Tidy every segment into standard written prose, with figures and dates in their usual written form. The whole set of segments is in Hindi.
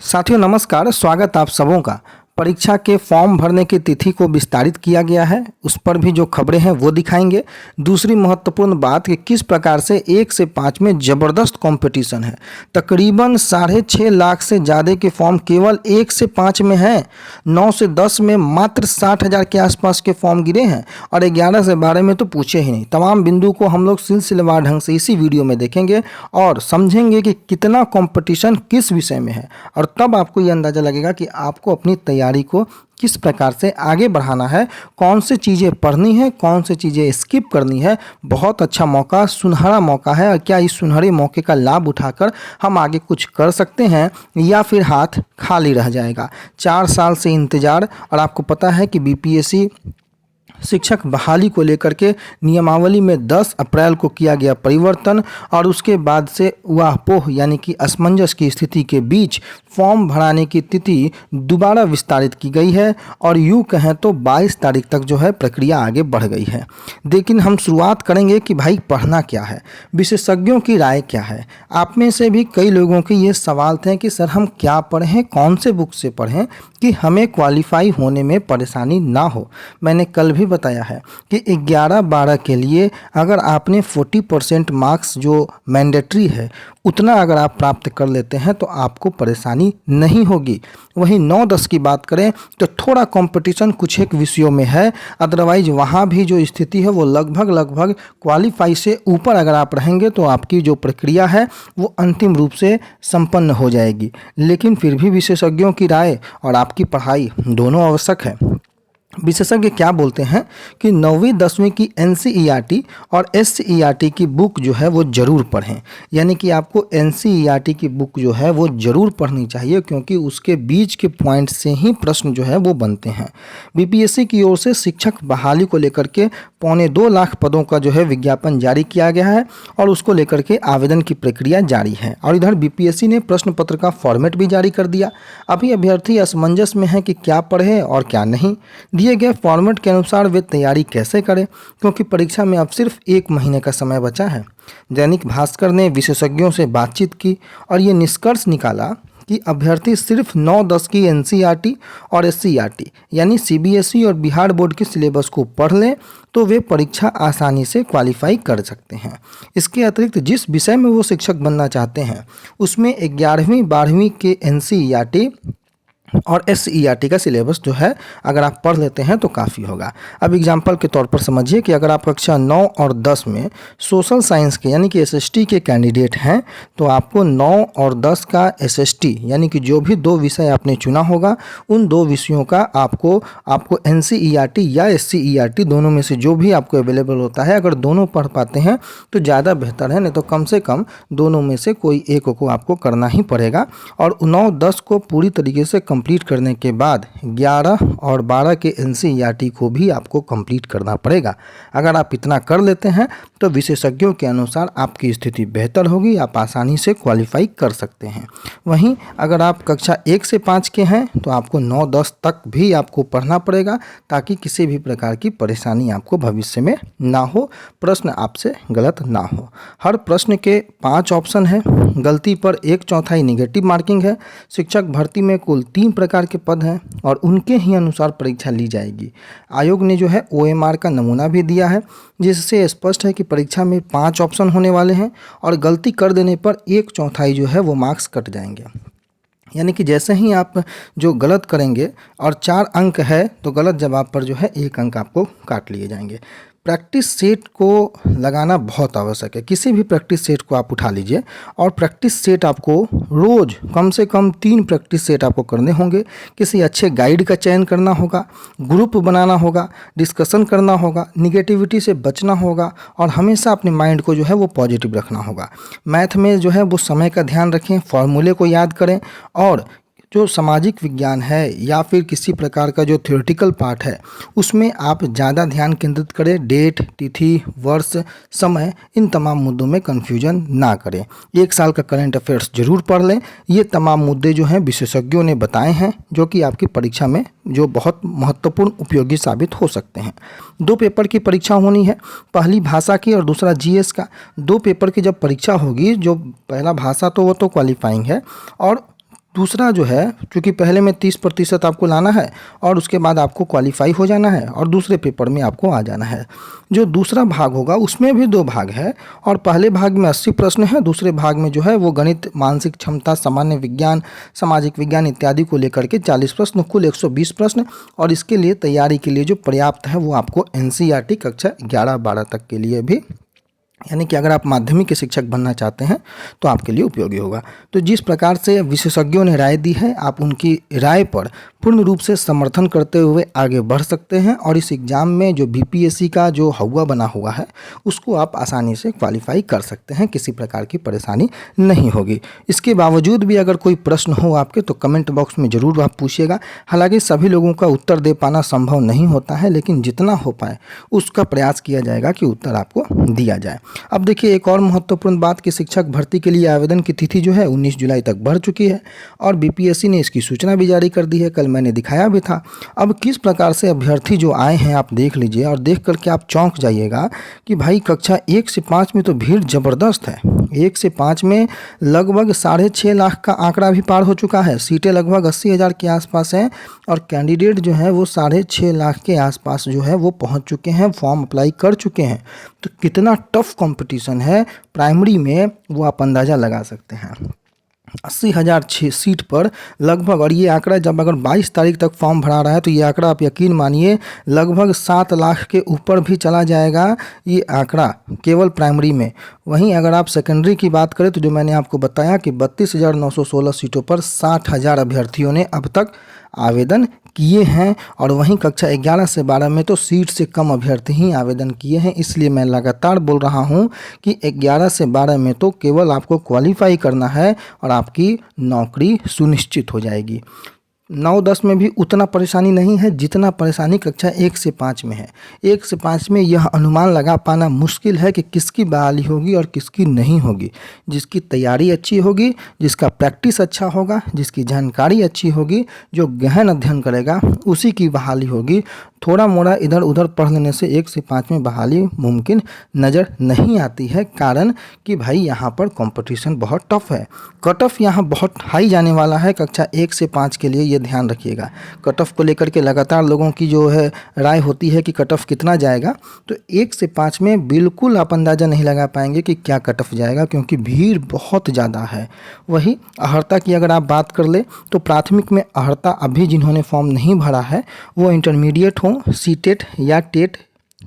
साथियों नमस्कार, स्वागत आप सबों का। परीक्षा के फॉर्म भरने की तिथि को विस्तारित किया गया है, उस पर भी जो खबरें हैं वो दिखाएंगे। दूसरी महत्वपूर्ण बात कि किस प्रकार से 1 से 5 में ज़बरदस्त कंपटीशन है। तकरीबन 6.5 लाख से ज़्यादा के फॉर्म केवल 1 से 5 में हैं। 9 से 10 में मात्र 60,000 के आसपास के फॉर्म गिरे हैं और 11 से 12 में तो पूछे ही नहीं। तमाम बिंदु को हम लोग सिलसिलेवार ढंग से इसी वीडियो में देखेंगे और समझेंगे कि कितना कंपटीशन किस विषय में है, और तब आपको ये अंदाज़ा लगेगा कि आपको अपनी तैयारी को किस प्रकार से आगे बढ़ाना है, कौन सी चीज़ें पढ़नी है, कौन सी चीज़ें स्किप करनी है। बहुत अच्छा मौका, सुनहरा मौका है, और क्या इस सुनहरे मौके का लाभ उठाकर हम आगे कुछ कर सकते हैं या फिर हाथ खाली रह जाएगा। 4 साल से इंतज़ार, और आपको पता है कि बीपीएससी शिक्षक बहाली को लेकर के नियमावली में 10 अप्रैल को किया गया परिवर्तन, और उसके बाद से ऊहापोह यानी कि असमंजस की स्थिति के बीच फॉर्म भराने की तिथि दोबारा विस्तारित की गई है, और यूँ कहें तो 22 तारीख तक जो है प्रक्रिया आगे बढ़ गई है। लेकिन हम शुरुआत करेंगे कि भाई पढ़ना क्या है, विशेषज्ञों की राय क्या है। आप में से भी कई लोगों के ये सवाल थे कि सर हम क्या पढ़ें, कौन से बुक से पढ़ें कि हमें क्वालिफाई होने में परेशानी ना हो। मैंने कल भी बताया है कि 11-12 के लिए अगर आपने 40% मार्क्स जो मैंडेटरी है उतना अगर आप प्राप्त कर लेते हैं तो आपको परेशानी नहीं होगी। वहीं 9-10 की बात करें तो थोड़ा कंपटीशन कुछ एक विषयों में है, अदरवाइज वहाँ भी जो स्थिति है वो लगभग क्वालिफाई से ऊपर अगर आप रहेंगे तो आपकी जो प्रक्रिया है वो अंतिम रूप से संपन्न हो जाएगी। लेकिन फिर भी विशेषज्ञों की राय और आपकी पढ़ाई दोनों आवश्यक है। विशेषज्ञ क्या बोलते हैं कि 9वीं 10वीं की एनसीईआरटी और एससीईआरटी की बुक जो है वो ज़रूर पढ़ें। यानी कि आपको एनसीईआरटी की बुक जो है वो ज़रूर पढ़नी चाहिए, क्योंकि उसके बीच के पॉइंट से ही प्रश्न जो है वो बनते हैं। बीपीएससी की ओर से शिक्षक बहाली को लेकर के 2.25 लाख पदों का जो है विज्ञापन जारी किया गया है, और उसको लेकर के आवेदन की प्रक्रिया जारी है। और इधर बीपीएससी ने प्रश्न पत्र का फॉर्मेट भी जारी कर दिया। अभी अभ्यर्थी असमंजस में है कि क्या पढ़े और क्या नहीं। दिए गए फॉर्मेट के अनुसार वे तैयारी कैसे करें, क्योंकि परीक्षा में अब सिर्फ 1 महीने का समय बचा है। दैनिक भास्कर ने विशेषज्ञों से बातचीत की और ये निष्कर्ष निकाला कि अभ्यर्थी सिर्फ 9-10 की एनसीईआरटी और एससीईआरटी यानी सीबीएसई और बिहार बोर्ड के सिलेबस को पढ़ लें तो वे परीक्षा आसानी से क्वालिफाई कर सकते हैं। इसके अतिरिक्त जिस विषय में वो शिक्षक बनना चाहते हैं उसमें 11वीं 12वीं के एनसीईआरटी और एससीईआरटी का सिलेबस जो है अगर आप पढ़ लेते हैं तो काफ़ी होगा। अब एग्जाम्पल के तौर पर समझिए कि अगर आप कक्षा 9 और 10 में सोशल साइंस के यानी कि एसएसटी के कैंडिडेट हैं तो आपको 9 और 10 का एसएसटी यानी कि जो भी 2 विषय आपने चुना होगा उन 2 विषयों का आपको एनसीईआरटी या एससीईआरटी दोनों में से जो भी आपको अवेलेबल होता है अगर दोनों पढ़ पाते हैं तो ज़्यादा बेहतर है, नहीं तो कम से कम दोनों में से कोई एक को आपको करना ही पड़ेगा। और 9-10 को पूरी तरीके से कंप्लीट करने के बाद 11 और 12 के एनसीईआरटी को भी आपको कंप्लीट करना पड़ेगा। अगर आप इतना कर लेते हैं तो विशेषज्ञों के अनुसार आपकी स्थिति बेहतर होगी, आप आसानी से क्वालिफाई कर सकते हैं। वहीं अगर आप कक्षा 1 से 5 के हैं तो आपको 9-10 तक भी आपको पढ़ना पड़ेगा, ताकि किसी भी प्रकार की परेशानी आपको भविष्य में ना हो, प्रश्न आपसे गलत ना हो। हर प्रश्न के 5 ऑप्शन है, गलती पर 1/4 नेगेटिव मार्किंग है। शिक्षक भर्ती में कुल 3 प्रकार के पद हैं और उनके ही अनुसार परीक्षा ली जाएगी। आयोग ने जो है ओएमआर का नमूना भी दिया है, जिससे स्पष्ट है कि परीक्षा में 5 ऑप्शन होने वाले हैं और गलती कर देने पर 1/4 जो है वो मार्क्स कट जाएंगे। यानी कि जैसे ही आप जो गलत करेंगे और 4 अंक है तो गलत जवाब पर जो है 1 अंक आपको काट लिए जाएंगे। प्रैक्टिस सेट को लगाना बहुत आवश्यक है। किसी भी प्रैक्टिस सेट को आप उठा लीजिए और प्रैक्टिस सेट आपको रोज़ कम से कम 3 प्रैक्टिस सेट आपको करने होंगे। किसी अच्छे गाइड का चयन करना होगा, ग्रुप बनाना होगा, डिस्कशन करना होगा, निगेटिविटी से बचना होगा और हमेशा अपने माइंड को जो है वो पॉजिटिव रखना होगा। मैथ में जो है वो समय का ध्यान रखें, फॉर्मूले को याद करें, और जो सामाजिक विज्ञान है या फिर किसी प्रकार का जो थ्योरेटिकल पार्ट है उसमें आप ज़्यादा ध्यान केंद्रित करें। डेट, तिथि, वर्ष, समय, इन तमाम मुद्दों में कन्फ्यूजन ना करें। 1 साल का करंट अफेयर्स जरूर पढ़ लें। ये तमाम मुद्दे जो हैं विशेषज्ञों ने बताए हैं, जो कि आपकी परीक्षा में जो बहुत महत्वपूर्ण उपयोगी साबित हो सकते हैं। 2 पेपर की परीक्षा होनी है, पहली भाषा की और दूसरा जीएस का। 2 पेपर की जब परीक्षा होगी, जो पहला भाषा तो वो तो क्वालिफाइंग है और दूसरा जो है, क्योंकि पहले में 30% आपको लाना है और उसके बाद आपको क्वालिफाई हो जाना है और दूसरे पेपर में आपको आ जाना है। जो दूसरा भाग होगा उसमें भी 2 भाग है और पहले भाग में 80 प्रश्न है, दूसरे भाग में जो है वो गणित, मानसिक क्षमता, सामान्य विज्ञान, सामाजिक विज्ञान इत्यादि को लेकर के 40 प्रश्न, कुल 120 प्रश्न। और इसके लिए तैयारी के लिए जो पर्याप्त है वो आपको एनसीईआरटी कक्षा 11-12 तक के लिए भी, यानी कि अगर आप माध्यमिक के शिक्षक बनना चाहते हैं तो आपके लिए उपयोगी होगा। तो जिस प्रकार से विशेषज्ञों ने राय दी है, आप उनकी राय पर पूर्ण रूप से समर्थन करते हुए आगे बढ़ सकते हैं और इस एग्ज़ाम में जो बीपीएससी का जो हवा बना हुआ है उसको आप आसानी से क्वालिफाई कर सकते हैं, किसी प्रकार की परेशानी नहीं होगी। इसके बावजूद भी अगर कोई प्रश्न हो आपके तो कमेंट बॉक्स में ज़रूर आप पूछिएगा। हालांकि सभी लोगों का उत्तर दे पाना संभव नहीं होता है, लेकिन जितना हो पाए उसका प्रयास किया जाएगा कि उत्तर आपको दिया जाए। अब देखिए, एक और महत्वपूर्ण बात कि शिक्षक भर्ती के लिए आवेदन की तिथि जो है 19 जुलाई तक बढ़ चुकी है और बीपीएससी ने इसकी सूचना भी जारी कर दी है। कल मैंने दिखाया भी था। अब किस प्रकार से अभ्यर्थी जो आए हैं आप देख लीजिए और देख करके आप चौंक जाइएगा कि भाई कक्षा 1 से 5 में तो भीड़ ज़बरदस्त है। 1 से 5 में लगभग 6.5 लाख का आंकड़ा भी पार हो चुका है। सीटें लगभग 80,000 के आसपास हैं और कैंडिडेट जो है वो 6.5 लाख के आसपास जो है वो पहुंच चुके हैं, फॉर्म अप्लाई कर चुके हैं। तो कितना टफ कंपटीशन है प्राइमरी में वो आप अंदाज़ा लगा सकते हैं। 80,000 सीट पर लगभग, और ये आंकड़ा जब अगर 22 तारीख तक फॉर्म भरा रहा है तो ये आंकड़ा आप यकीन मानिए लगभग 7 लाख के ऊपर भी चला जाएगा ये आंकड़ा केवल प्राइमरी में। वहीं अगर आप सेकेंडरी की बात करें तो जो मैंने आपको बताया कि 32,916 सीटों पर 60,000 अभ्यर्थियों ने अब तक आवेदन किए हैं और वहीं कक्षा 11 से 12 में तो सीट से कम अभ्यर्थी ही आवेदन किए हैं। इसलिए मैं लगातार बोल रहा हूं कि 11 से 12 में तो केवल आपको क्वालिफाई करना है और आपकी नौकरी सुनिश्चित हो जाएगी। 9-10 में भी उतना परेशानी नहीं है जितना परेशानी कक्षा 1 से 5 में है। 1 से 5 में यह अनुमान लगा पाना मुश्किल है कि किसकी बहाली होगी और किसकी नहीं होगी। जिसकी तैयारी अच्छी होगी, जिसका प्रैक्टिस अच्छा होगा, जिसकी जानकारी अच्छी होगी, जो गहन अध्ययन करेगा उसी की बहाली होगी। थोड़ा मोड़ा इधर उधर पढ़ लेने से 1 से 5 में बहाली मुमकिन नज़र नहीं आती है, कारण कि भाई यहाँ पर कंपटीशन बहुत टफ है। कट ऑफ यहाँ बहुत हाई जाने वाला है कक्षा 1 से 5 के लिए, ये ध्यान रखिएगा। कट ऑफ को लेकर के लगातार लोगों की जो है राय होती है कि कट ऑफ कितना जाएगा, तो 1 से 5 में बिल्कुल आप अंदाज़ा नहीं लगा पाएंगे कि क्या कट ऑफ जाएगा, क्योंकि भीड़ बहुत ज़्यादा है। वही अहर्ता की अगर आप बात कर ले तो प्राथमिक में अहर्ता अभी जिन्होंने फॉर्म नहीं भरा है वो इंटरमीडिएट हो, सीटेट या टेट,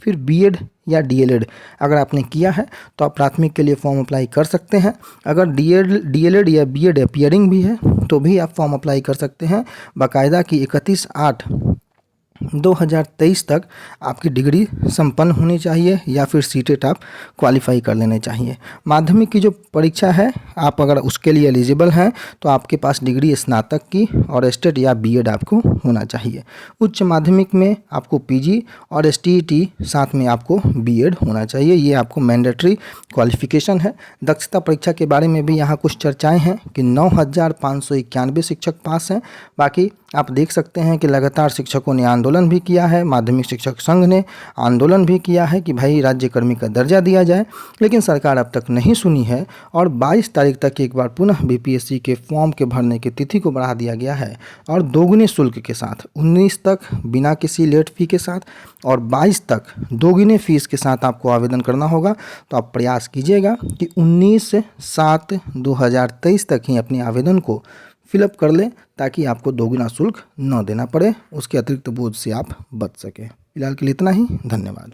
फिर बीएड या डीएलएड अगर आपने किया है तो आप प्राथमिक के लिए फॉर्म अप्लाई कर सकते हैं। अगर डीएलएड या बीएड अपीयरिंग भी है तो भी आप फॉर्म अप्लाई कर सकते हैं। बाकायदा की 31/8/2023 तक आपकी डिग्री संपन्न होनी चाहिए या फिर सीटेट आप क्वालिफाई कर लेने चाहिए। माध्यमिक की जो परीक्षा है आप अगर उसके लिए एलिजिबल हैं तो आपके पास डिग्री स्नातक की और स्टेट या बीएड आपको होना चाहिए। उच्च माध्यमिक में आपको पीजी और एसटीईटी साथ में आपको बीएड होना चाहिए, ये आपको मैंडेटरी क्वालिफिकेशन है। दक्षता परीक्षा के बारे में भी यहाँ कुछ चर्चाएँ हैं कि 9,591 शिक्षक पास हैं। बाकी आप देख सकते हैं कि लगातार शिक्षकों ने आंदोलन भी किया है, माध्यमिक शिक्षक संघ ने आंदोलन भी किया है कि भाई राज्यकर्मी का दर्जा दिया जाए, लेकिन सरकार अब तक नहीं सुनी है और 22 तारीख तक एक बार पुनः बीपीएससी के फॉर्म के भरने की तिथि को बढ़ा दिया गया है और दोगुने शुल्क के साथ 19 तक बिना किसी लेट फी के साथ और 22 तक दोगुने फीस के साथ आपको आवेदन करना होगा। तो आप प्रयास कीजिएगा कि 19/7/2023 तक ही अपने आवेदन को फिलअप कर लें ताकि आपको दोगुना शुल्क न देना पड़े, उसके अतिरिक्त बोझ से आप बच सकें। फिलहाल के लिए इतना ही, धन्यवाद।